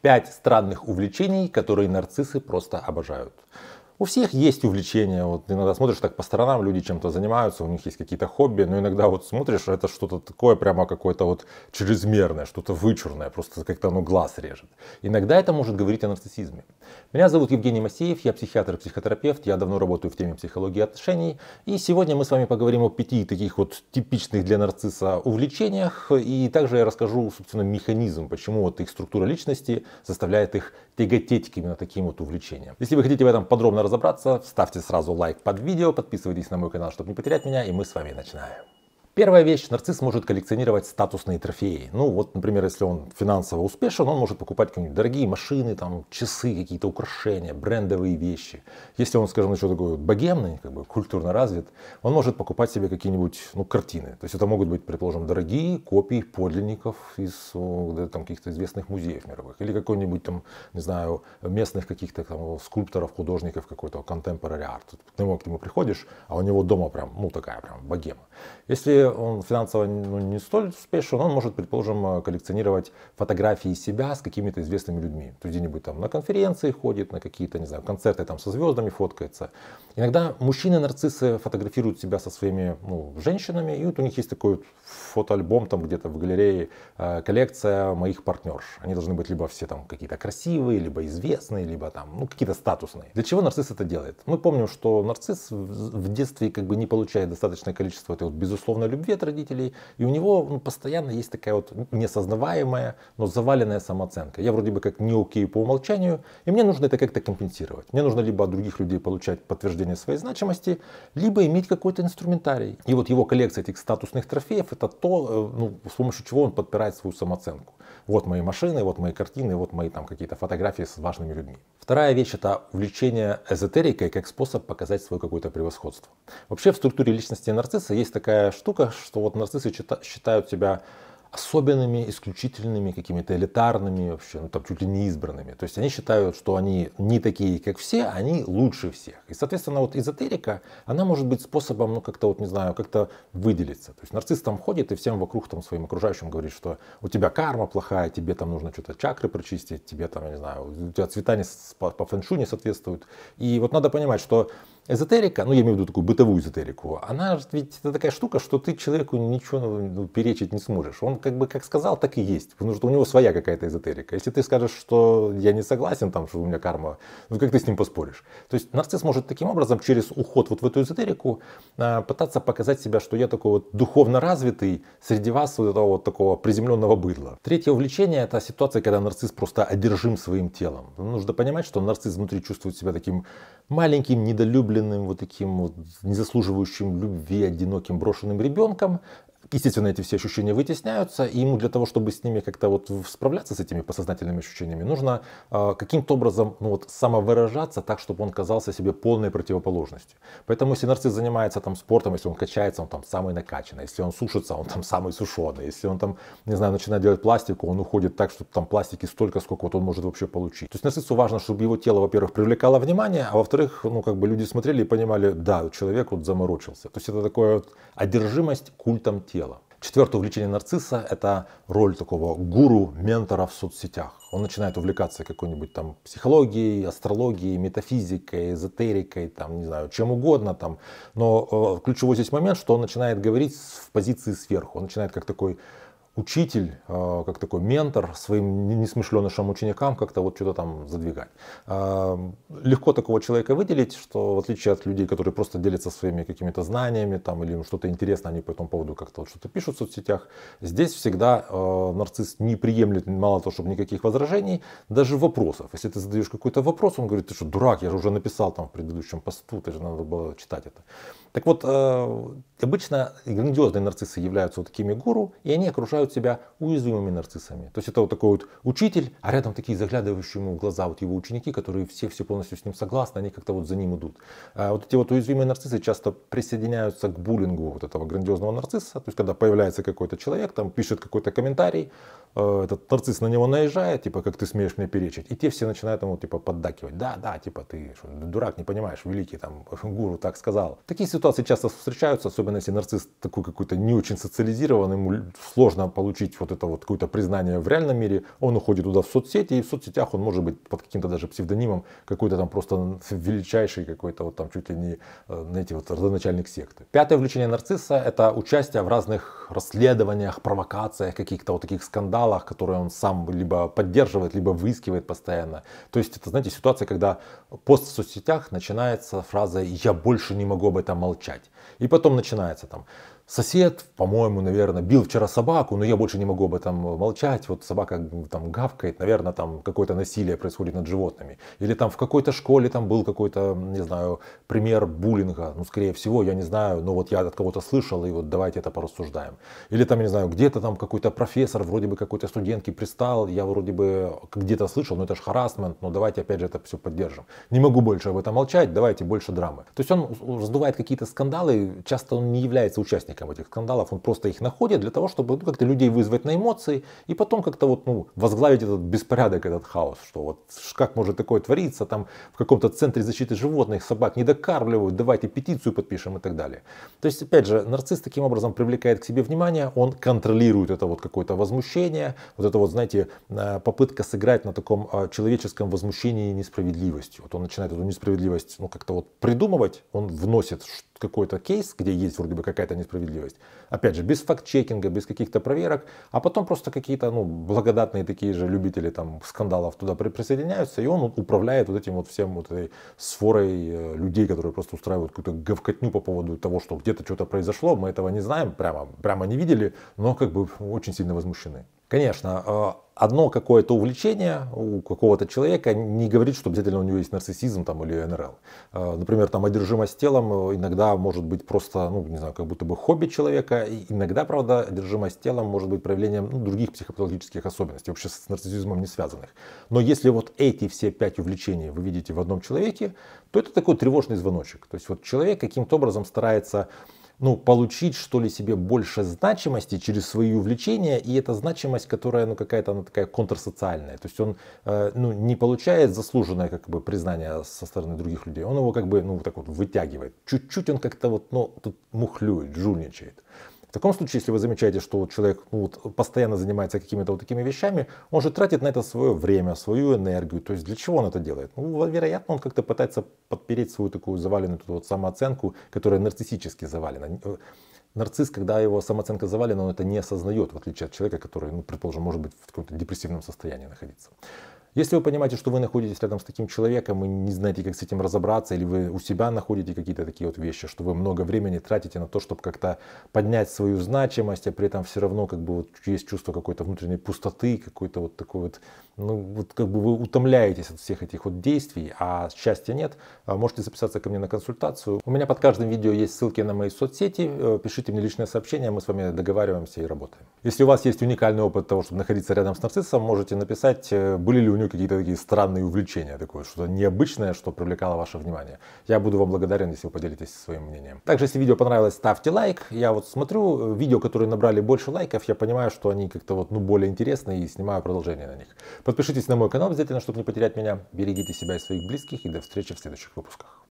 5 странных увлечений, которые нарциссы просто обожают. У всех есть увлечения, вот иногда смотришь так по сторонам, люди чем-то занимаются, у них есть какие-то хобби, но иногда вот смотришь, это что-то такое прямо какое-то вот чрезмерное, что-то вычурное, просто как-то оно глаз режет. Иногда это может говорить о нарциссизме. Меня зовут Евгений Масеев, я психиатр и психотерапевт, я давно работаю в теме психологии отношений, и сегодня мы с вами поговорим о 5 таких вот типичных для нарцисса увлечениях, и также я расскажу, собственно, механизм, почему вот их структура личности заставляет их тяготеть к именно таким вот увлечениям. Если вы хотите в этом подробно разобраться, ставьте сразу лайк под видео, подписывайтесь на мой канал, чтобы не потерять меня, и мы с вами начинаем. Первая вещь, нарцисс может коллекционировать статусные трофеи. Ну вот, например, если он финансово успешен, он может покупать какие-нибудь дорогие машины, там, часы, какие-то украшения, брендовые вещи. Если он, скажем, еще такой богемный, как бы культурно развит, он может покупать себе какие-нибудь картины. То есть это могут быть, предположим, дорогие копии подлинников из там, каких-то известных музеев мировых. Или какой-нибудь там, не знаю, местных каких-то там скульпторов, художников, какой-то contemporary art. Ты к нему приходишь, а у него дома прям, такая прям богема. Если он финансово не столь успешен, он может, предположим, коллекционировать фотографии себя с какими-то известными людьми. То есть где-нибудь там на конференции ходит, на какие-то, не знаю, концерты там со звездами фоткается. Иногда мужчины-нарциссы фотографируют себя со своими женщинами, и вот у них есть такой фотоальбом там где-то в галерее, коллекция моих партнерш. Они должны быть либо все там какие-то красивые, либо известные, либо там какие-то статусные. Для чего нарцисс это делает? Мы помним, что нарцисс в детстве как бы не получает достаточное количество этой вот безусловной любви от родителей, и у него постоянно есть такая вот несознаваемая, но заваленная самооценка. Я вроде бы как не окей по умолчанию, и мне нужно это как-то компенсировать. Мне нужно либо от других людей получать подтверждение своей значимости, либо иметь какой-то инструментарий. И вот его коллекция этих статусных трофеев — это то, с помощью чего он подпирает свою самооценку. Вот мои машины, вот мои картины, вот мои там какие-то фотографии с важными людьми. Вторая вещь — это увлечение эзотерикой как способ показать свое какое-то превосходство. Вообще в структуре личности нарцисса есть такая штука, что вот нарциссы считают себя особенными, исключительными, какими-то элитарными, вообще, там чуть ли не избранными. То есть они считают, что они не такие, как все, они лучше всех. И, соответственно, вот эзотерика, она может быть способом, как-то вот, не знаю, как-то выделиться. То есть нарцисс там ходит и всем вокруг там своим окружающим говорит, что у тебя карма плохая, тебе там нужно что-то чакры прочистить, тебе там, я не знаю, у тебя цвета по фэншуй не соответствуют. И вот надо понимать, что эзотерика, я имею в виду такую бытовую эзотерику, она ведь это такая штука, что ты человеку ничего перечить не сможешь. Он как бы как сказал, так и есть. Потому что у него своя какая-то эзотерика. Если ты скажешь, что я не согласен, там, что у меня карма, как ты с ним поспоришь? То есть нарцисс может таким образом через уход вот в эту эзотерику пытаться показать себя, что я такой вот духовно развитый среди вас вот этого вот такого приземленного быдла. Третье увлечение — это ситуация, когда нарцисс просто одержим своим телом. Нужно понимать, что нарцисс внутри чувствует себя таким маленьким, недолюбленным, вот таким вот незаслуживающим любви, одиноким, брошенным ребенком. Естественно, эти все ощущения вытесняются, и ему для того, чтобы с ними как-то вот справляться с этими подсознательными ощущениями, нужно каким-то образом самовыражаться так, чтобы он казался себе полной противоположностью. Поэтому если нарцисс занимается там спортом, если он качается, он там самый накачанный, если он сушится, он там самый сушеный, если он там, не знаю, начинает делать пластику, он уходит так, чтобы там пластики столько, сколько вот он может вообще получить. То есть нарциссу важно, чтобы его тело, во-первых, привлекало внимание, а во-вторых, люди смотрели и понимали, да, человек вот заморочился. То есть это такая вот одержимость культом тела. Четвертое увлечение нарцисса — это роль такого гуру, ментора в соцсетях. Он начинает увлекаться какой-нибудь там психологией, астрологией, метафизикой, эзотерикой, там, не знаю, чем угодно там. Но ключевой здесь момент, что он начинает говорить в позиции сверху. Он начинает как такой учитель, как такой ментор своим несмышленышам ученикам как-то вот что-то там задвигать. Легко такого человека выделить, что в отличие от людей, которые просто делятся своими какими-то знаниями там, или им что-то интересно, они по этому поводу как-то вот что-то пишут в соцсетях, здесь всегда нарцисс не приемлет, мало того, чтобы никаких возражений, даже вопросов. Если ты задаешь какой-то вопрос, он говорит, ты что, дурак, я же уже написал там в предыдущем посту, ты же надо было читать это. Так вот, обычно грандиозные нарциссы являются вот такими гуру, и они окружают себя уязвимыми нарциссами. То есть это вот такой вот учитель, а рядом такие заглядывающие ему в глаза вот его ученики, которые все полностью с ним согласны, они как-то вот за ним идут. А вот эти вот уязвимые нарциссы часто присоединяются к буллингу вот этого грандиозного нарцисса. То есть когда появляется какой-то человек, там пишет какой-то комментарий, этот нарцисс на него наезжает, типа, как ты смеешь мне перечить, и те все начинают ему типа поддакивать. Да, типа, ты что, дурак, не понимаешь, великий там гуру так сказал. Такие ситуации часто встречаются, особенно особенно если нарцисс такой какой-то не очень социализированный, ему сложно получить вот это вот какое-то признание в реальном мире, он уходит туда в соцсети, и в соцсетях он может быть под каким-то даже псевдонимом, какой-то там просто величайший какой-то вот там чуть ли не, знаете, вот родоначальник секты. Пятое увлечение нарцисса — это участие в разных расследованиях, провокациях, каких-то вот таких скандалах, которые он сам либо поддерживает, либо выискивает постоянно. То есть это, знаете, ситуация, когда пост в соцсетях начинается фразой «я больше не могу об этом молчать». И потом начинается там: сосед, по-моему, наверное, бил вчера собаку, но я больше не могу об этом молчать. Вот собака там гавкает, наверное, там какое-то насилие происходит над животными. Или там в какой-то школе там был какой-то, не знаю, пример буллинга. Ну, скорее всего, я не знаю, но вот я от кого-то слышал, и вот давайте это порассуждаем. Или там, я не знаю, где-то там какой-то профессор вроде бы какой-то студентке пристал, я вроде бы где-то слышал, но это же харассмент, но давайте опять же это все поддержим. Не могу больше об этом молчать, давайте больше драмы. То есть он раздувает какие-то скандалы, часто он не является участником этих скандалов, он просто их находит для того, чтобы как-то людей вызвать на эмоции и потом как-то вот, возглавить этот беспорядок, этот хаос, что вот как может такое твориться, там в каком-то центре защиты животных собак не докармливают, давайте петицию подпишем и так далее. То есть, опять же, нарцисс таким образом привлекает к себе внимание, он контролирует это вот какое-то возмущение, вот это вот, знаете, попытка сыграть на таком человеческом возмущении несправедливостью. Вот он начинает эту несправедливость, как-то вот придумывать, он вносит какой-то кейс, где есть вроде бы какая-то несправедливость. Опять же, без факт-чекинга, без каких-то проверок, а потом просто какие-то благодатные такие же любители там скандалов туда присоединяются, и он управляет вот этим вот всем вот этой сфорой людей, которые просто устраивают какую-то говкотню по поводу того, что где-то что-то произошло, мы этого не знаем, прямо не видели, но как бы очень сильно возмущены. Конечно, одно какое-то увлечение у какого-то человека не говорит, что обязательно у него есть нарциссизм там, или НРЛ. Например, там одержимость телом иногда может быть просто, не знаю, как будто бы хобби человека. И иногда, правда, одержимость телом может быть проявлением других психопатологических особенностей, вообще с нарциссизмом не связанных. Но если вот эти все 5 увлечений вы видите в одном человеке, то это такой тревожный звоночек. То есть вот человек каким-то образом старается получить, что ли, себе больше значимости через свои увлечения, и эта значимость, которая, какая-то она такая контрсоциальная. То есть он, не получает заслуженное, признание со стороны других людей, он его, так вот вытягивает. Чуть-чуть он как-то тут мухлюет, жульничает. В таком случае, если вы замечаете, что человек постоянно занимается какими-то вот такими вещами, он же тратит на это свое время, свою энергию. То есть для чего он это делает? Вероятно, он как-то пытается подпереть свою такую заваленную самооценку, которая нарциссически завалена. Нарцисс, когда его самооценка завалена, он это не осознает, в отличие от человека, который, предположим, может быть в каком-то депрессивном состоянии находиться. Если вы понимаете, что вы находитесь рядом с таким человеком и не знаете, как с этим разобраться, или вы у себя находите какие-то такие вот вещи, что вы много времени тратите на то, чтобы как-то поднять свою значимость, а при этом все равно есть чувство какой-то внутренней пустоты, какой-то вот такой вот, вы утомляетесь от всех этих вот действий, а счастья нет, можете записаться ко мне на консультацию. У меня под каждым видео есть ссылки на мои соцсети, пишите мне личное сообщение, мы с вами договариваемся и работаем. Если у вас есть уникальный опыт того, чтобы находиться рядом с нарциссом, можете написать, были ли у него какие-то такие странные увлечения, такое что-то необычное, что привлекало ваше внимание. Я буду вам благодарен, если вы поделитесь своим мнением. Также, если видео понравилось, ставьте лайк. Я вот смотрю видео, которые набрали больше лайков, я понимаю, что они как-то более интересные и снимаю продолжение на них. Подпишитесь на мой канал обязательно, чтобы не потерять меня. Берегите себя и своих близких, и до встречи в следующих выпусках.